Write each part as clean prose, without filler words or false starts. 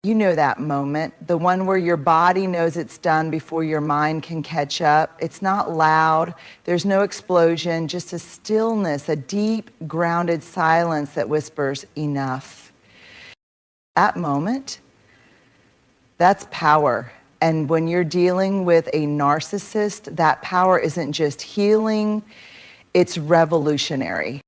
You know that moment, the one where your body knows it's done before your mind can catch up. It's not loud, there's no explosion, just a stillness, a deep, grounded silence that whispers, enough. That moment, that's power. And when you're dealing with a narcissist, that power isn't just healing, it's revolutionary.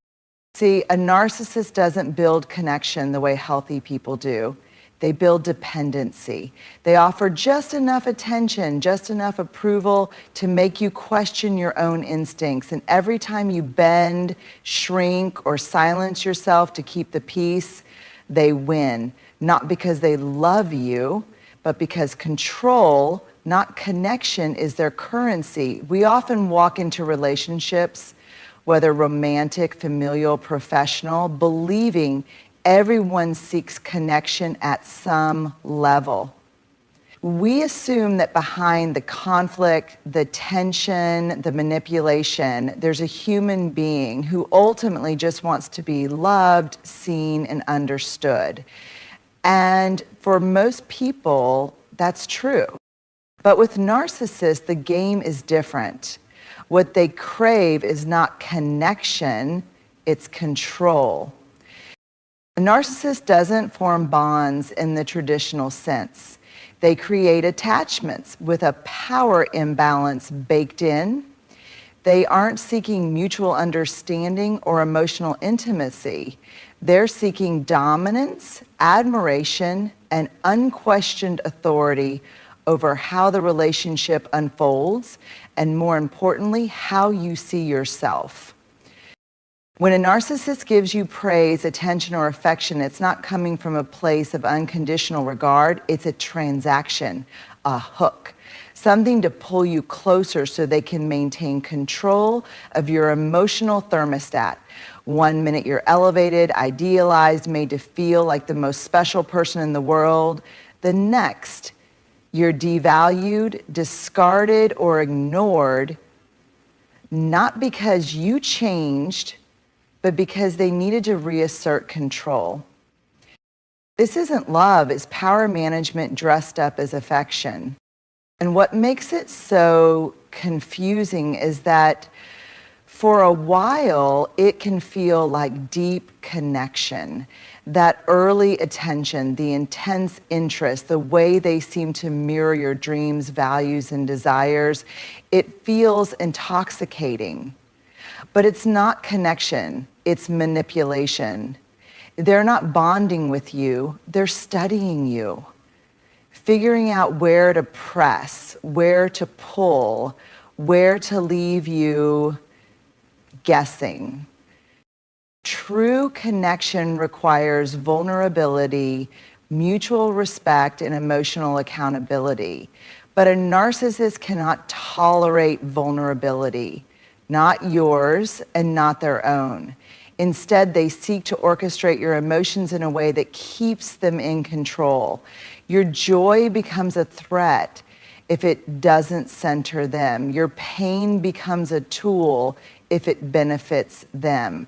See, a narcissist doesn't build connection the way healthy people do. They build dependency. They offer just enough attention, just enough approval to make you question your own instincts. And every time you bend, shrink, or silence yourself to keep the peace, they win. Not because they love you, but because control, not connection, is their currency. We often walk into relationships, whether romantic, familial, professional, believing everyone seeks connection at some level. We assume that behind the conflict, the tension, the manipulation, there's a human being who ultimately just wants to be loved, seen, and understood. And for most people, that's true. But with narcissists, the game is different. What they crave is not connection, it's control. A narcissist doesn't form bonds in the traditional sense. They create attachments with a power imbalance baked in. They aren't seeking mutual understanding or emotional intimacy. They're seeking dominance, admiration, and unquestioned authority over how the relationship unfolds, and more importantly, how you see yourself. When a narcissist gives you praise, attention, or affection, it's not coming from a place of unconditional regard. It's a transaction, a hook, something to pull you closer so they can maintain control of your emotional thermostat. 1 minute you're elevated, idealized, made to feel like the most special person in the world. The next, you're devalued, discarded, or ignored, not because you changed, but because they needed to reassert control. This isn't love, it's power management dressed up as affection. And what makes it so confusing is that for a while, it can feel like deep connection, that early attention, the intense interest, the way they seem to mirror your dreams, values, and desires. It feels intoxicating. But it's not connection, it's manipulation. They're not bonding with you, they're studying you, figuring out where to press, where to pull, where to leave you guessing. True connection requires vulnerability, mutual respect, and emotional accountability. But a narcissist cannot tolerate vulnerability. Not yours and not their own. Instead, they seek to orchestrate your emotions in a way that keeps them in control. Your joy becomes a threat if it doesn't center them. Your pain becomes a tool if it benefits them.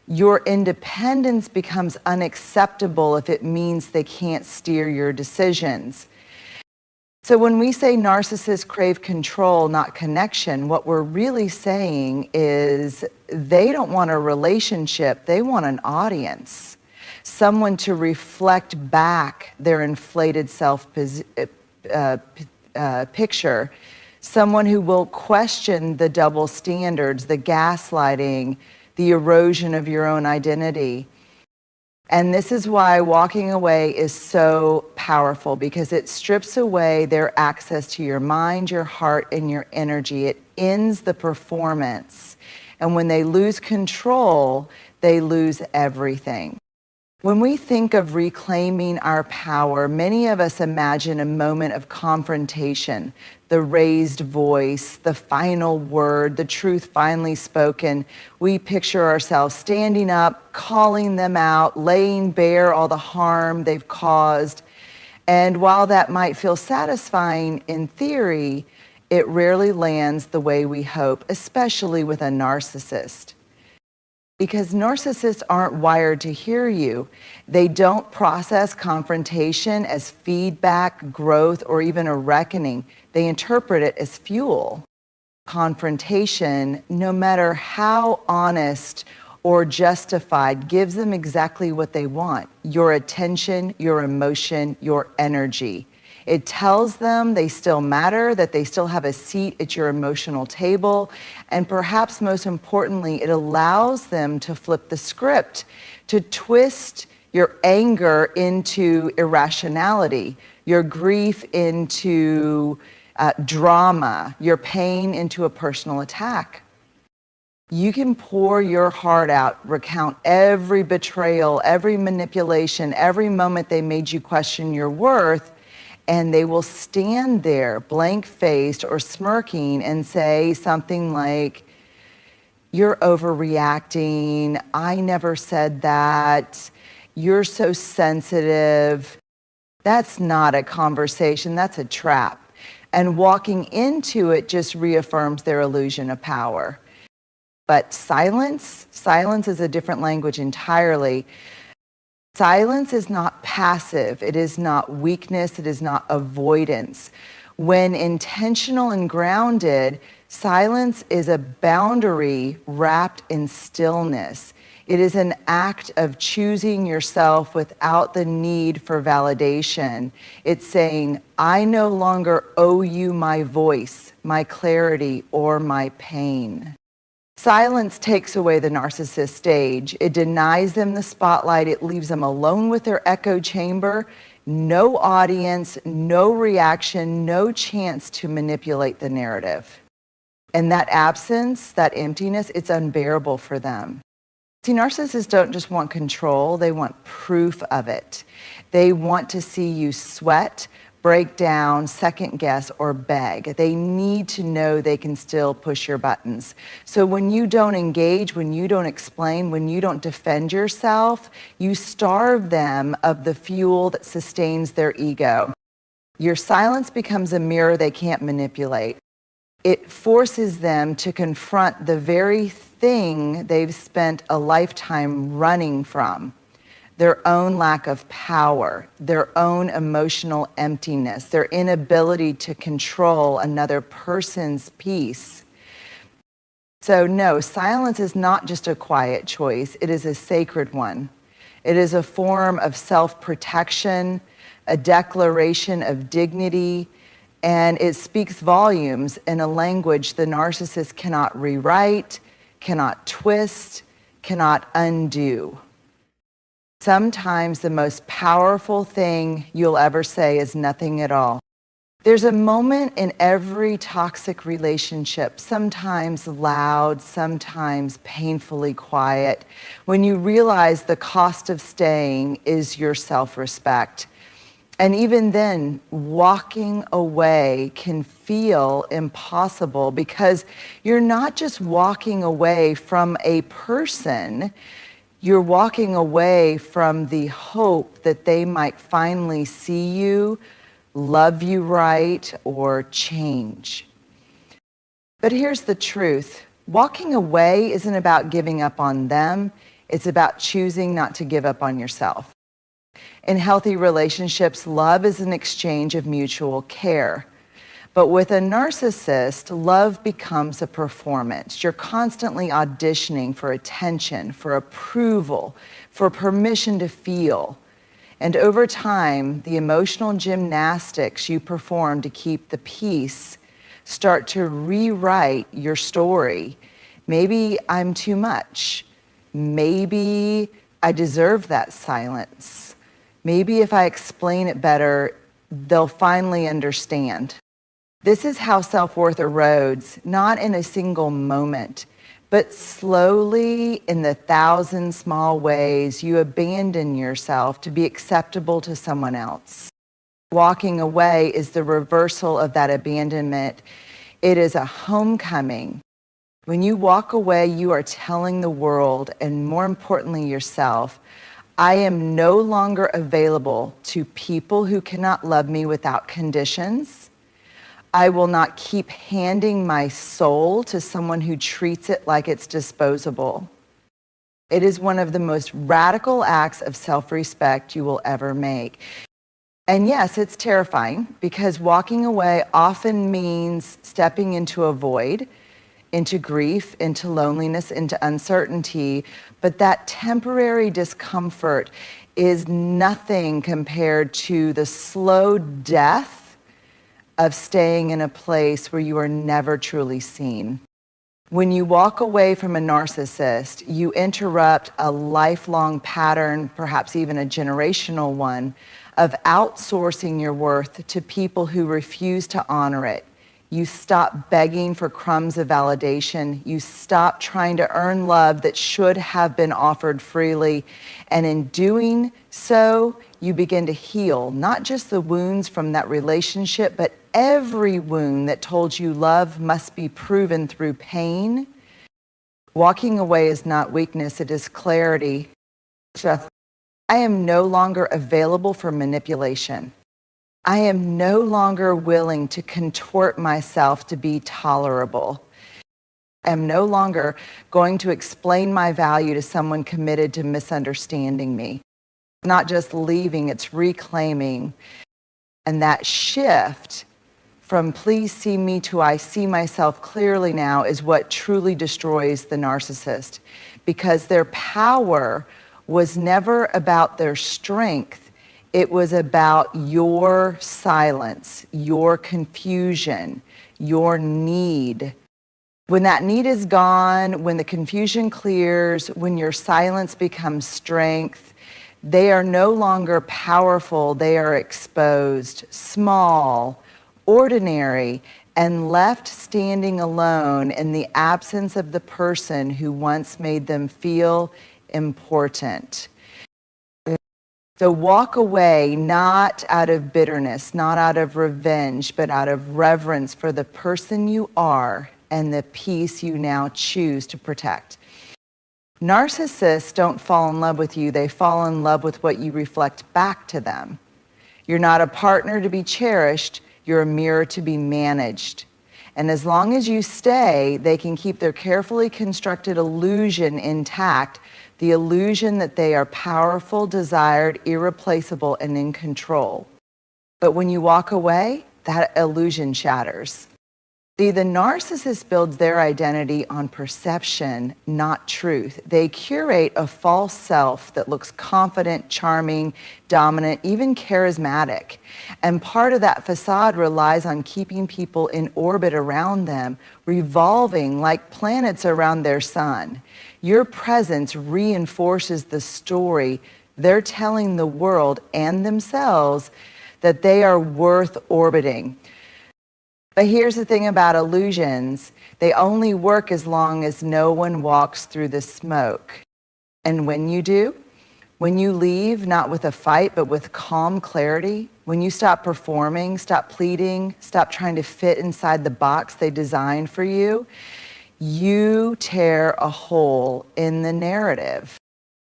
Your independence becomes unacceptable if it means they can't steer your decisions. So when we say narcissists crave control, not connection, what we're really saying is they don't want a relationship, they want an audience. Someone to reflect back their inflated picture. Someone who will question the double standards, the gaslighting, the erosion of your own identity. And this is why walking away is so powerful, because it strips away their access to your mind, your heart, and your energy. It ends the performance. And when they lose control, they lose everything. When we think of reclaiming our power, many of us imagine a moment of confrontation, the raised voice, the final word, the truth finally spoken. We picture ourselves standing up, calling them out, laying bare all the harm they've caused. And while that might feel satisfying in theory, it rarely lands the way we hope, especially with a narcissist. Because narcissists aren't wired to hear you. They don't process confrontation as feedback, growth, or even a reckoning. They interpret it as fuel. Confrontation, no matter how honest or justified, gives them exactly what they want: your attention, your emotion, your energy. It tells them they still matter, that they still have a seat at your emotional table, and perhaps most importantly, it allows them to flip the script, to twist your anger into irrationality, your grief into drama, your pain into a personal attack. You can pour your heart out, recount every betrayal, every manipulation, every moment they made you question your worth, and they will stand there blank-faced or smirking and say something like, "You're overreacting. I never said that. You're so sensitive." That's not a conversation, that's a trap. And walking into it just reaffirms their illusion of power. But silence is a different language entirely. Silence is not passive, it is not weakness, it is not avoidance. When intentional and grounded, silence is a boundary wrapped in stillness. It is an act of choosing yourself without the need for validation. It's saying, I no longer owe you my voice, my clarity, or my pain. Silence takes away the narcissist stage. It denies them the spotlight. It leaves them alone with their echo chamber. No audience, no reaction, no chance to manipulate the narrative. And that absence, that emptiness, it's unbearable for them. See, narcissists don't just want control, they want proof of it. They want to see you sweat, break down, second guess, or beg. They need to know they can still push your buttons. So when you don't engage, when you don't explain, when you don't defend yourself, you starve them of the fuel that sustains their ego. Your silence becomes a mirror they can't manipulate. It forces them to confront the very thing they've spent a lifetime running from: their own lack of power, their own emotional emptiness, their inability to control another person's peace. So no, silence is not just a quiet choice, it is a sacred one. It is a form of self-protection, a declaration of dignity, and it speaks volumes in a language the narcissist cannot rewrite, cannot twist, cannot undo. Sometimes the most powerful thing you'll ever say is nothing at all. There's a moment in every toxic relationship, sometimes loud, sometimes painfully quiet, when you realize the cost of staying is your self-respect. And even then, walking away can feel impossible because you're not just walking away from a person, you're walking away from the hope that they might finally see you, love you right, or change. But here's the truth. Walking away isn't about giving up on them. It's about choosing not to give up on yourself. In healthy relationships, love is an exchange of mutual care. But with a narcissist, love becomes a performance. You're constantly auditioning for attention, for approval, for permission to feel. And over time, the emotional gymnastics you perform to keep the peace start to rewrite your story. Maybe I'm too much. Maybe I deserve that silence. Maybe if I explain it better, they'll finally understand. This is how self-worth erodes, not in a single moment, but slowly in the 1,000 small ways you abandon yourself to be acceptable to someone else. Walking away is the reversal of that abandonment. It is a homecoming. When you walk away, you are telling the world, and more importantly yourself, I am no longer available to people who cannot love me without conditions. I will not keep handing my soul to someone who treats it like it's disposable. It is one of the most radical acts of self-respect you will ever make. And yes, it's terrifying because walking away often means stepping into a void, into grief, into loneliness, into uncertainty. But that temporary discomfort is nothing compared to the slow death of staying in a place where you are never truly seen. When you walk away from a narcissist, you interrupt a lifelong pattern, perhaps even a generational one, of outsourcing your worth to people who refuse to honor it. You stop begging for crumbs of validation. You stop trying to earn love that should have been offered freely. And in doing so, you begin to heal not just the wounds from that relationship, but every wound that told you love must be proven through pain. Walking away is not weakness, it is clarity. I am no longer available for manipulation. I am no longer willing to contort myself to be tolerable. I am no longer going to explain my value to someone committed to misunderstanding me. It's not just leaving, it's reclaiming. And that shift from please see me to I see myself clearly now is what truly destroys the narcissist, because their power was never about their strength. It was about your silence, your confusion, your need. When that need is gone, when the confusion clears, when your silence becomes strength, they are no longer powerful, they are exposed, small, ordinary, and left standing alone in the absence of the person who once made them feel important. So walk away not out of bitterness, not out of revenge, but out of reverence for the person you are and the peace you now choose to protect. Narcissists don't fall in love with you, they fall in love with what you reflect back to them. You're not a partner to be cherished, you're a mirror to be managed. And as long as you stay, they can keep their carefully constructed illusion intact, the illusion that they are powerful, desired, irreplaceable, and in control. But when you walk away, that illusion shatters. See, the narcissist builds their identity on perception, not truth. They curate a false self that looks confident, charming, dominant, even charismatic. And part of that facade relies on keeping people in orbit around them, revolving like planets around their sun. Your presence reinforces the story they're telling the world and themselves that they are worth orbiting. But here's the thing about illusions. They only work as long as no one walks through the smoke. And when you do, when you leave, not with a fight, but with calm clarity, when you stop performing, stop pleading, stop trying to fit inside the box they designed for you, you tear a hole in the narrative.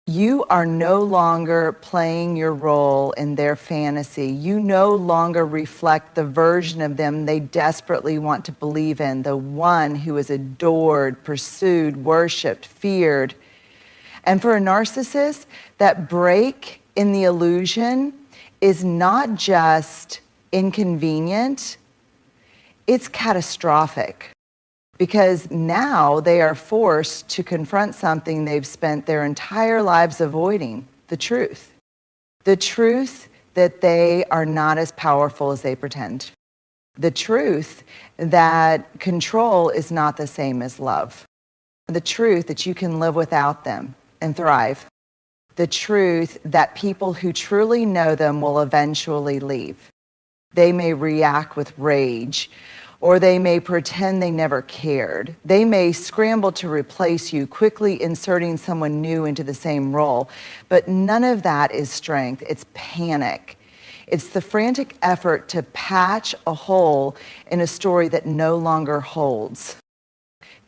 You are no longer playing your role in their fantasy. You no longer reflect the version of them they desperately want to believe in, the one who is adored, pursued, worshipped, feared. And for a narcissist, that break in the illusion is not just inconvenient, it's catastrophic. Because now they are forced to confront something they've spent their entire lives avoiding, the truth. The truth that they are not as powerful as they pretend. The truth that control is not the same as love. The truth that you can live without them and thrive. The truth that people who truly know them will eventually leave. They may react with rage, or they may pretend they never cared. They may scramble to replace you, quickly inserting someone new into the same role. But none of that is strength, it's panic. It's the frantic effort to patch a hole in a story that no longer holds.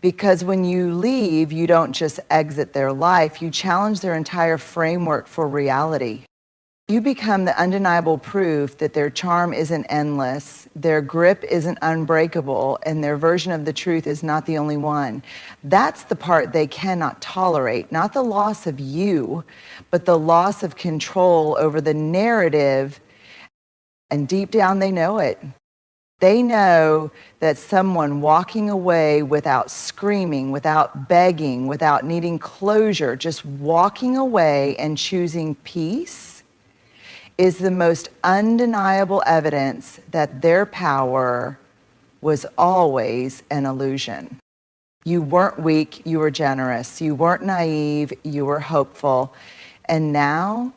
Because when you leave, you don't just exit their life, you challenge their entire framework for reality. You become the undeniable proof that their charm isn't endless, their grip isn't unbreakable, and their version of the truth is not the only one. That's the part they cannot tolerate, not the loss of you, but the loss of control over the narrative. And deep down, they know it. They know that someone walking away without screaming, without begging, without needing closure, just walking away and choosing peace is the most undeniable evidence that their power was always an illusion. You weren't weak, you were generous. You weren't naive, you were hopeful. And now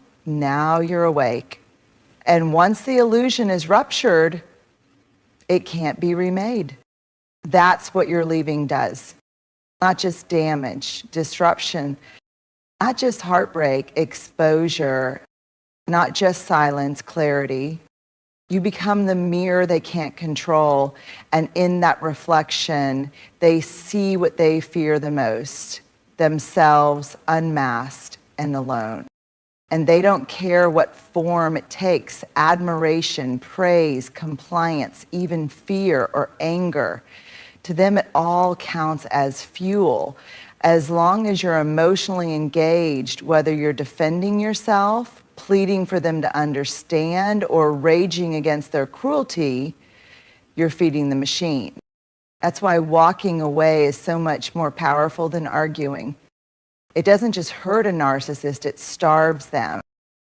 you're awake. And once the illusion is ruptured, it can't be remade. That's what your leaving does. Not just damage, disruption, not just heartbreak, exposure, not just silence, clarity. You become the mirror they can't control, and in that reflection, they see what they fear the most, themselves unmasked and alone. And they don't care what form it takes, admiration, praise, compliance, even fear or anger. To them, it all counts as fuel. As long as you're emotionally engaged, whether you're defending yourself, pleading for them to understand, or raging against their cruelty, you're feeding the machine. That's why walking away is so much more powerful than arguing. It doesn't just hurt a narcissist, it starves them.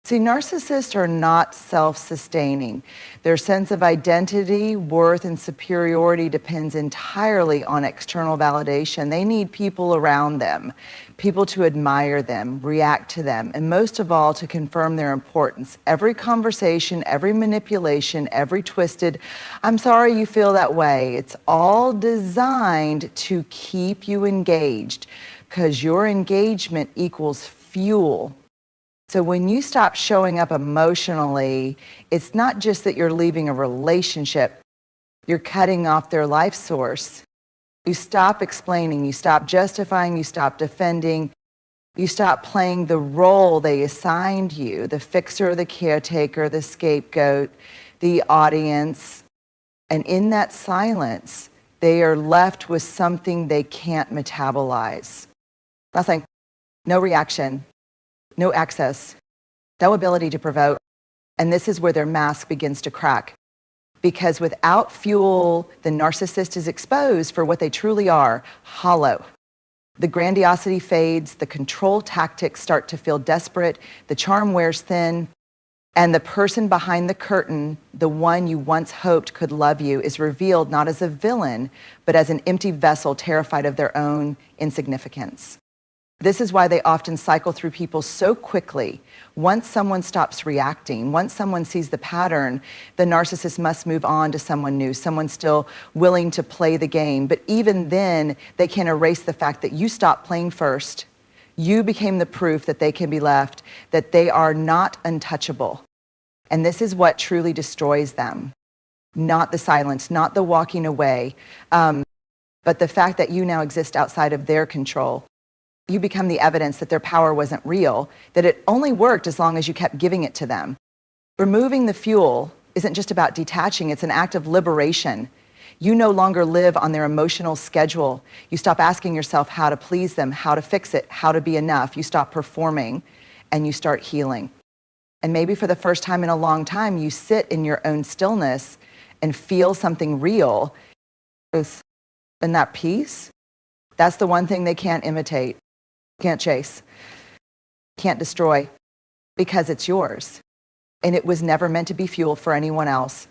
See, narcissists are not self-sustaining. Their sense of identity, worth, and superiority depends entirely on external validation. They need people around them, people to admire them, react to them, and most of all, to confirm their importance. Every conversation, every manipulation, every twisted, "I'm sorry you feel that way," it's all designed to keep you engaged, because your engagement equals fuel. So when you stop showing up emotionally, it's not just that you're leaving a relationship, you're cutting off their life source. You stop explaining, you stop justifying, you stop defending, you stop playing the role they assigned you, the fixer, the caretaker, the scapegoat, the audience. And in that silence, they are left with something they can't metabolize. Nothing. No reaction. No access. No ability to provoke. And this is where their mask begins to crack. Because without fuel, the narcissist is exposed for what they truly are: hollow. The grandiosity fades, the control tactics start to feel desperate, the charm wears thin, and the person behind the curtain, the one you once hoped could love you, is revealed not as a villain, but as an empty vessel terrified of their own insignificance. This is why they often cycle through people so quickly. Once someone stops reacting, once someone sees the pattern, the narcissist must move on to someone new, someone still willing to play the game. But even then, they can't erase the fact that you stopped playing first. You became the proof that they can be left, that they are not untouchable. And this is what truly destroys them. Not the silence, not the walking away, but the fact that you now exist outside of their control. You become the evidence that their power wasn't real, that it only worked as long as you kept giving it to them. Removing the fuel isn't just about detaching, it's an act of liberation. You no longer live on their emotional schedule. You stop asking yourself how to please them, how to fix it, how to be enough. You stop performing and you start healing. And maybe for the first time in a long time, you sit in your own stillness and feel something real. And that peace, that's the one thing they can't imitate, can't chase, can't destroy, because it's yours. And it was never meant to be fuel for anyone else.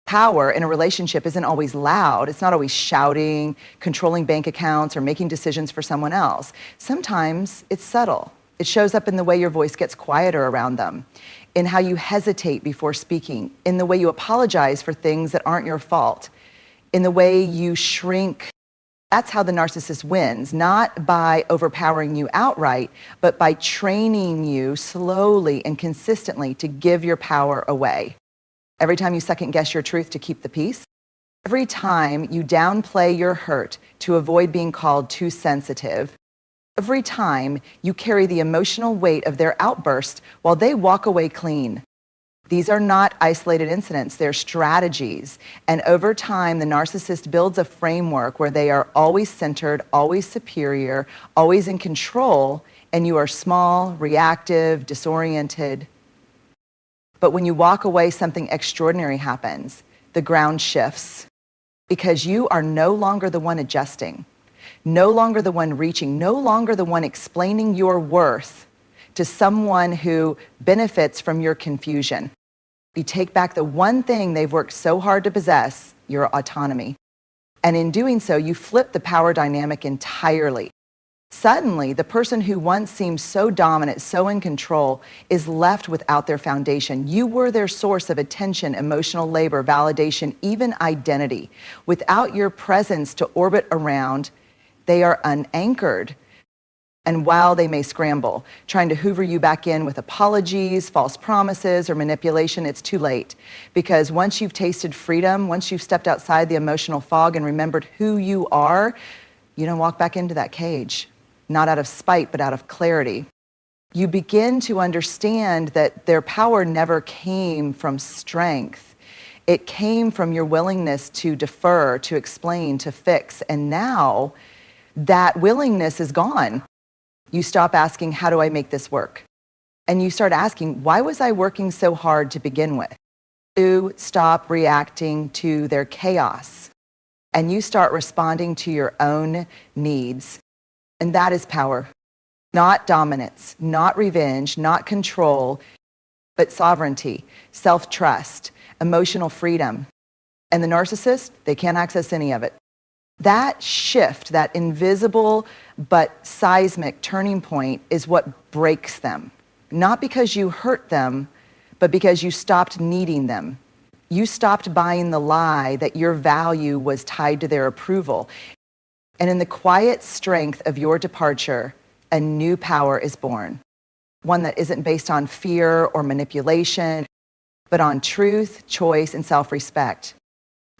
Power in a relationship isn't always loud. It's not always shouting, controlling bank accounts, or making decisions for someone else. Sometimes it's subtle. It shows up in the way your voice gets quieter around them, in how you hesitate before speaking, in the way you apologize for things that aren't your fault, in the way you shrink. That's how the narcissist wins, not by overpowering you outright, but by training you slowly and consistently to give your power away. Every time you second guess your truth to keep the peace, every time you downplay your hurt to avoid being called too sensitive, Every time you carry the emotional weight of their outburst while they walk away clean. These are not isolated incidents, they're strategies. And over time, the narcissist builds a framework where they are always centered, always superior, always in control, and you are small, reactive, disoriented. But when you walk away, something extraordinary happens. The ground shifts because you are no longer the one adjusting, no longer the one reaching, no longer the one explaining your worth to someone who benefits from your confusion. You take back the one thing they've worked so hard to possess, your autonomy. And in doing so, you flip the power dynamic entirely. Suddenly, the person who once seemed so dominant, so in control, is left without their foundation. You were their source of attention, emotional labor, validation, even identity. Without your presence to orbit around, they are unanchored. And while they may scramble, trying to hoover you back in with apologies, false promises, or manipulation, it's too late. Because once you've tasted freedom, once you've stepped outside the emotional fog and remembered who you are, you don't walk back into that cage. Not out of spite, but out of clarity. You begin to understand that their power never came from strength. It came from your willingness to defer, to explain, to fix. And now that willingness is gone. You stop asking, how do I make this work? And you start asking, why was I working so hard to begin with? You stop reacting to their chaos. And you start responding to your own needs. And that is power. Not dominance, not revenge, not control, but sovereignty, self-trust, emotional freedom. And the narcissist, they can't access any of it. That shift, that invisible but seismic turning point is what breaks them. Not because you hurt them, but because you stopped needing them. You stopped buying the lie that your value was tied to their approval. And in the quiet strength of your departure, a new power is born. One that isn't based on fear or manipulation, but on truth, choice, and self-respect.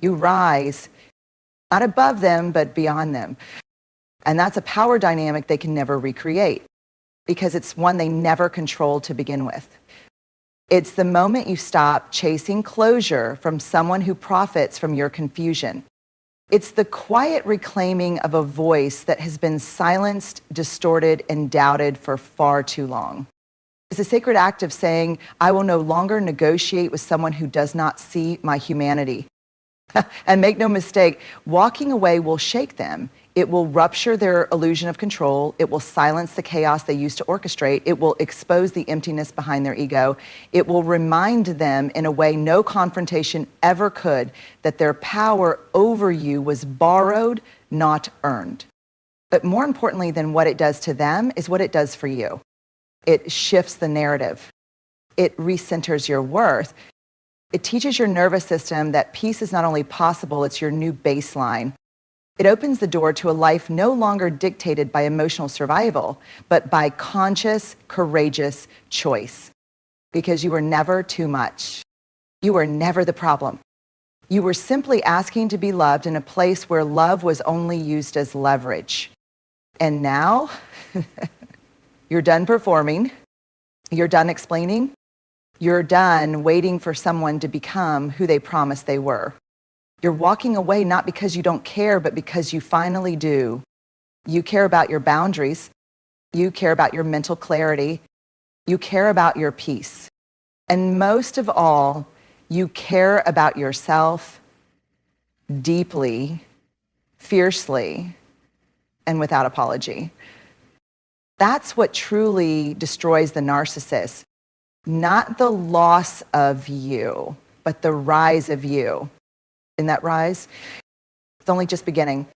You rise not above them, but beyond them. And that's a power dynamic they can never recreate because it's one they never controlled to begin with. It's the moment you stop chasing closure from someone who profits from your confusion. It's the quiet reclaiming of a voice that has been silenced, distorted, and doubted for far too long. It's a sacred act of saying, I will no longer negotiate with someone who does not see my humanity. And make no mistake, walking away will shake them. It will rupture their illusion of control. It will silence the chaos they used to orchestrate. It will expose the emptiness behind their ego. It will remind them in a way no confrontation ever could that their power over you was borrowed, not earned. But more importantly than what it does to them is what it does for you. It shifts the narrative. It recenters your worth. It teaches your nervous system that peace is not only possible, it's your new baseline. It opens the door to a life no longer dictated by emotional survival, but by conscious, courageous choice. Because you were never too much. You were never the problem. You were simply asking to be loved in a place where love was only used as leverage. And now, you're done performing. You're done explaining. You're done waiting for someone to become who they promised they were. You're walking away not because you don't care, but because you finally do. You care about your boundaries. You care about your mental clarity. You care about your peace. And most of all, you care about yourself deeply, fiercely, and without apology. That's what truly destroys the narcissist. Not the loss of you, but the rise of you. In that rise, it's only just beginning.